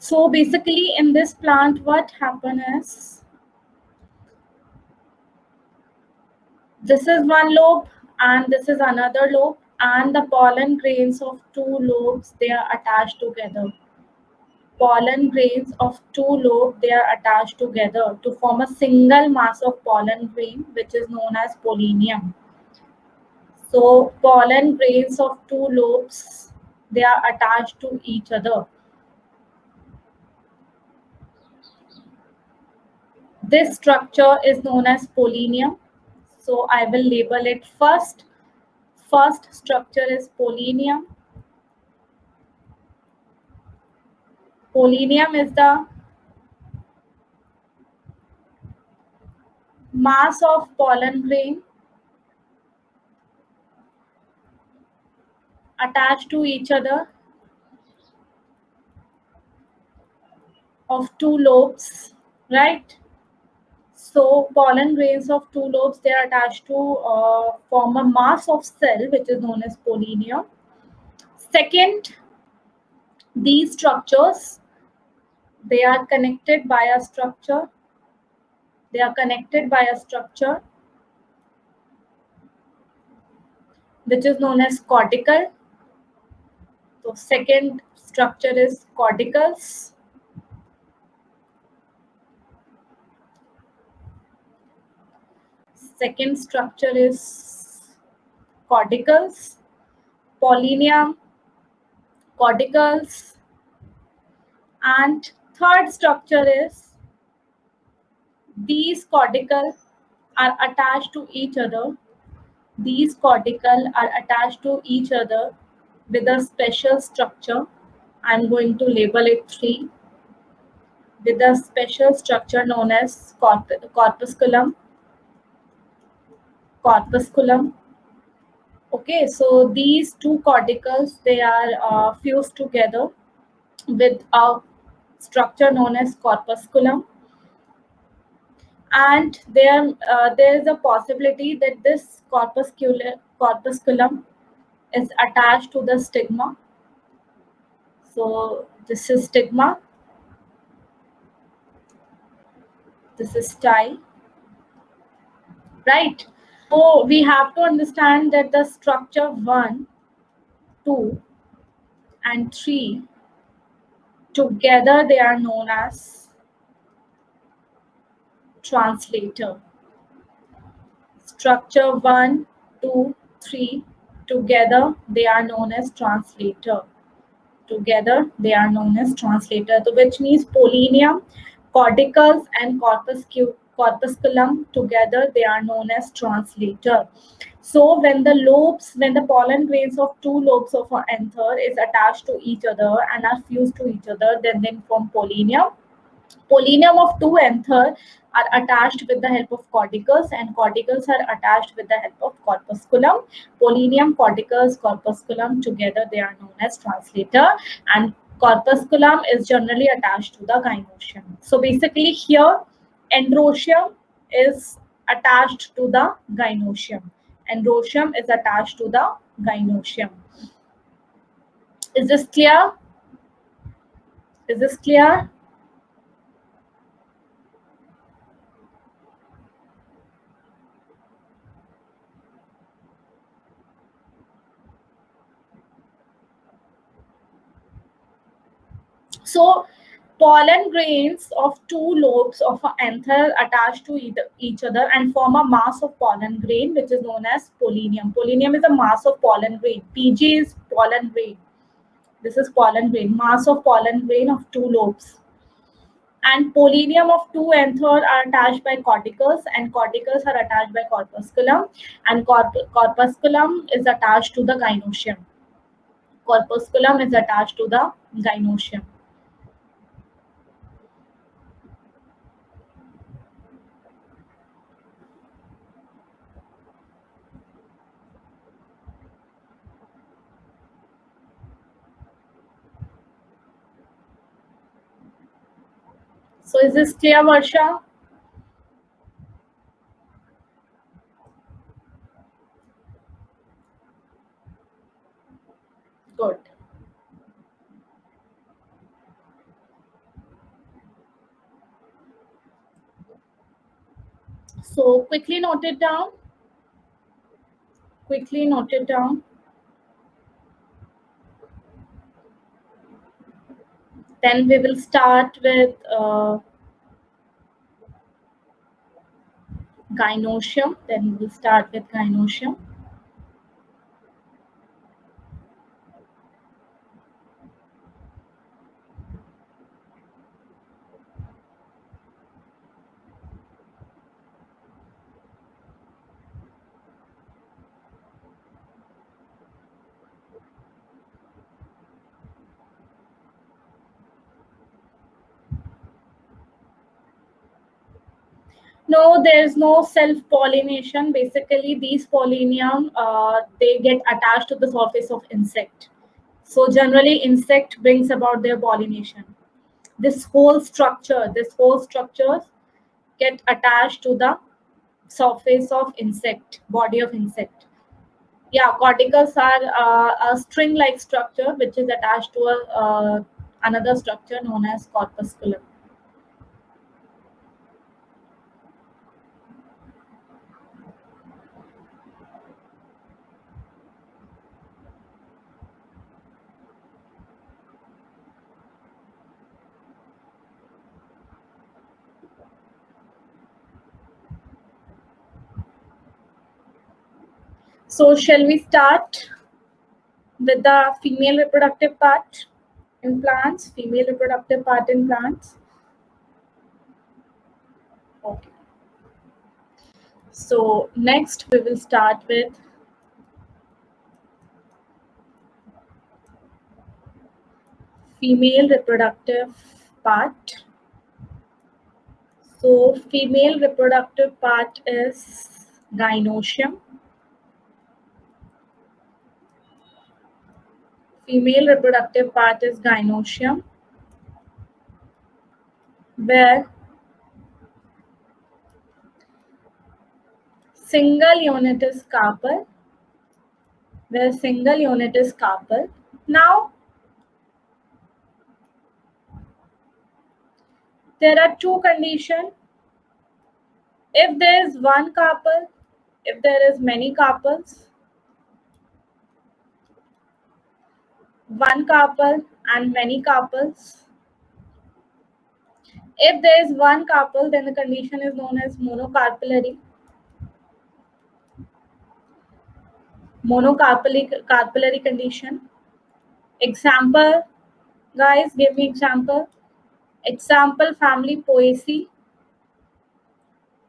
So basically in this plant what happen is, this is one lobe and this is another lobe, and the pollen grains of two lobes, they are attached together. Pollen grains of two lobes, they are attached together to form a single mass of pollen grain, which is known as pollinium. So pollen grains of two lobes, they are attached to each other. This structure is known as pollinium. So I will label it first. First structure is pollinium. Pollinium is the mass of pollen grain attached to each other of two lobes, right? So pollen grains of two lobes, they are attached to form a mass of cell, which is known as pollinium. Second, these structures, they are connected by a structure. They are connected by a structure which is known as cortical. So second structure is corticals. Second structure is corticals, pollinium, corticals, and third structure is these corticals are attached to each other. These cortical are attached to each other with a special structure. I'm going to label it 3, with a special structure known as corpusculum. Corpusculum. Okay, so these two corticals, they are fused together with a structure known as corpusculum, and there is a possibility that this corpusculum is attached to the stigma. So this is stigma, this is style, right? So we have to understand that the structure 1, 2, and 3 together, they are known as translator. Structure 1, 2, 3 together, they are known as translator. Together, they are known as translator. So which means pollinium, corticals, and corpusculum together, they are known as translator. So when the pollen grains of two lobes of an anther is attached to each other and are fused to each other, then they form pollinium. Pollinium of two anther are attached with the help of corticals, and corticals are attached with the help of corpusculum. Pollinium, corticals, corpusculum together, they are known as translator, and corpusculum is generally attached to the gynoecium. So basically here androecium is attached to the gynoecium. Androecium is attached to the gynoecium. Is this clear? Is this clear? So pollen grains of two lobes of an anther attached to each other and form a mass of pollen grain, which is known as pollinium. Pollinium is a mass of pollen grain. PG is pollen grain. This is pollen grain, mass of pollen grain of two lobes. And pollinium of two anther are attached by corticals, and corticals are attached by corpusculum, and corpusculum is attached to the gynoecium. Corpusculum is attached to the gynoecium. So is this clear, Varsha? Good. So quickly note it down. Quickly note it down. Then we will start with gynoecium. Then we will start with gynoecium. No, there's no self-pollination. Basically, these pollinium, they get attached to the surface of insect. So generally, insect brings about their pollination. This whole structures get attached to the surface of insect, body of insect. Yeah, corticals are a string-like structure which is attached to another structure known as corpusculum. So shall we start with the female reproductive part in plants? Female reproductive part in plants. Okay. So next we will start with female reproductive part. So female reproductive part is gynoecium. Female reproductive part is gynoecium, where single unit is carpel. Where single unit is carpel. Now there are two conditions. If there is one carpel, if there is many carpels, one carpel and many carpels. If there is one carpel, then the condition is known as monocarpellary. Monocarpellary condition. Example, guys, give me example. Example, family Poaceae,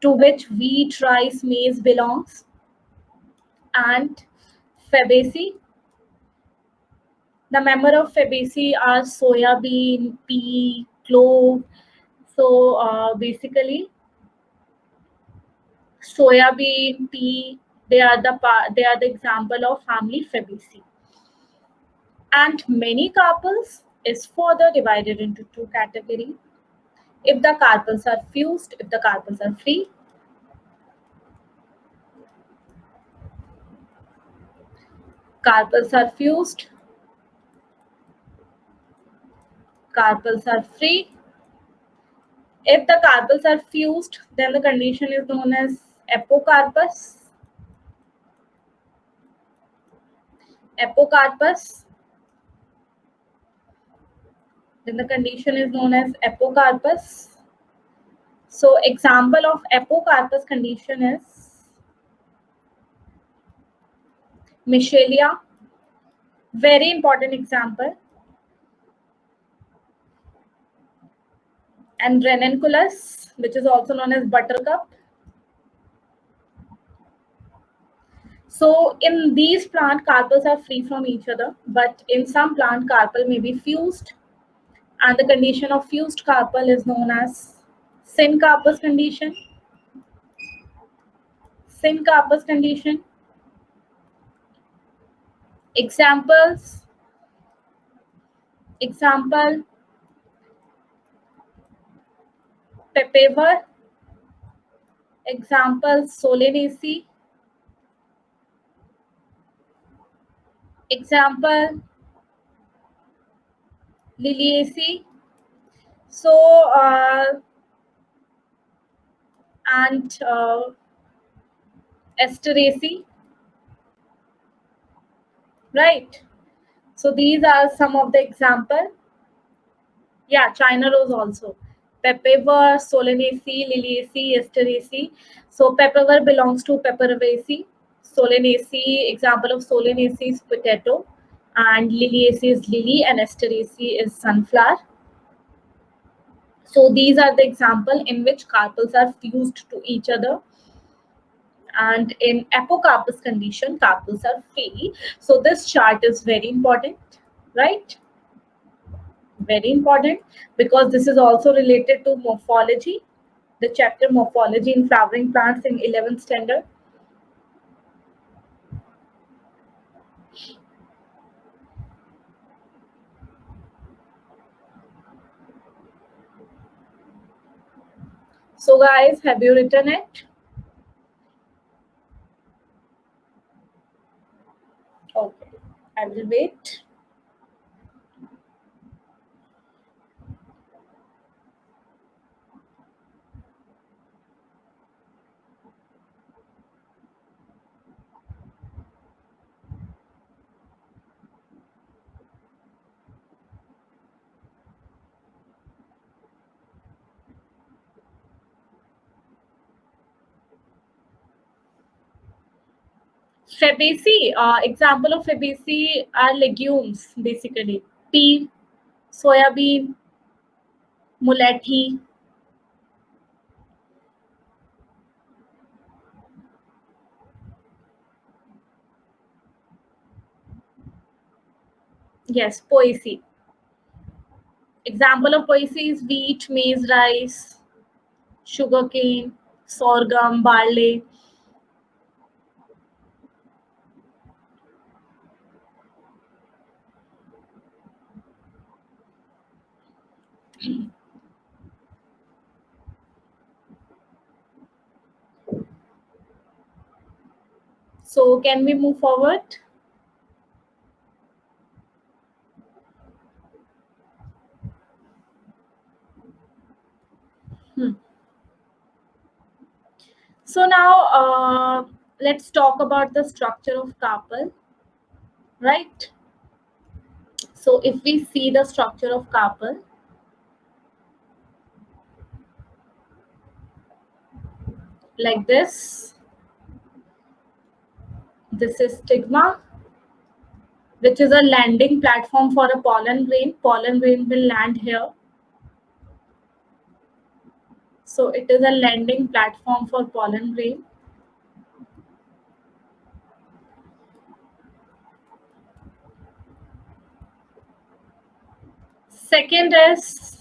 to which wheat, rice, maize belongs, and Fabaceae. The member of Fabaceae are soya bean, pea, clove. So basically, soya bean, pea, they are the example of family Fabaceae. And many carpels is further divided into two categories. If the carpels are fused, if the carpels are free, carpels are fused, carpels are free. If the carpels are fused, then the condition is known as apocarpus. Apocarpus. Then the condition is known as apocarpus. So example of apocarpus condition is Michelia. Very important example. And Ranunculus, which is also known as buttercup. So in these plant, carpels are free from each other, but in some plant, carpel may be fused, and the condition of fused carpel is known as syncarpus condition. Syncarpus condition. Examples. Example, papaver. Example, solanaceae. Example, liliaceae. So and Esterhazy, right? So these are some of the example. Yeah, China rose also. Papaver, Solanaceae, Liliaceae, Esterhazy. So papaver belongs to Pepperoraceae. Solanaceae, example of Solanaceae is potato, and Liliaceae is lily, and Esterhazy is sunflower. So these are the example in which carpels are fused to each other. And in apocarpous condition, carpels are free. So this chart is very important, right? Very important, because this is also related to morphology, the chapter morphology in flowering plants in 11th standard. So guys, have you written it? Okay, I will wait. Fabaceae, example of Fabaceae are legumes basically. Pea, soybean, mulethi. Yes, poaceae. Example of poaceae is wheat, maize, rice, sugarcane, sorghum, barley. So can we move forward? Hmm. So now let's talk about the structure of carpel, right? So if we see the structure of carpel, like this is stigma, which is a landing platform for a pollen grain. Pollen grain will land here. So it is a landing platform for pollen grain. Second is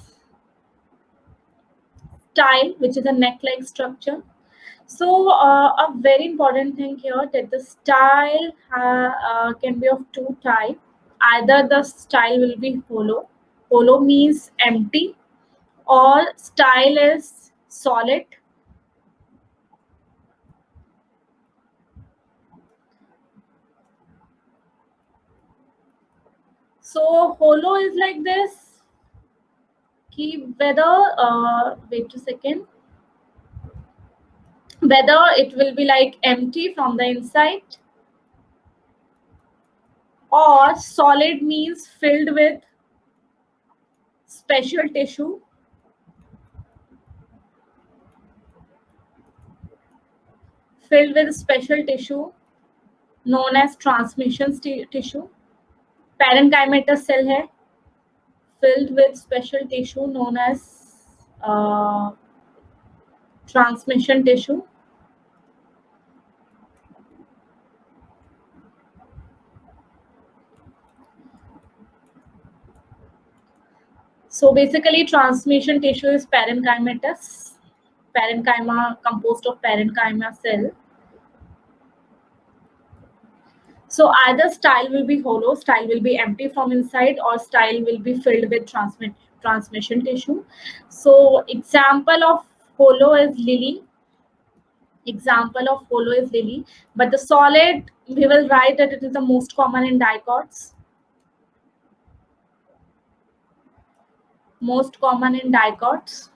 style, which is a neck-like structure. So a very important thing here that the style can be of two types. Either the style will be hollow. Hollow means empty, or style is solid. So hollow is like this. Keep whether wait a second. Whether it will be like empty from the inside, or solid means filled with special tissue. Filled with special tissue known as transmission tissue. Parenchymatous cell है filled with special tissue known as uh, transmission tissue. So basically, transmission tissue is parenchymatous. Parenchyma composed of parenchyma cell. So either style will be hollow, style will be empty from inside, or style will be filled with transmission tissue. So example of hollow is lily. Example of hollow is lily. But the solid, we will write that it is the most common in dicots. Most common in dicots.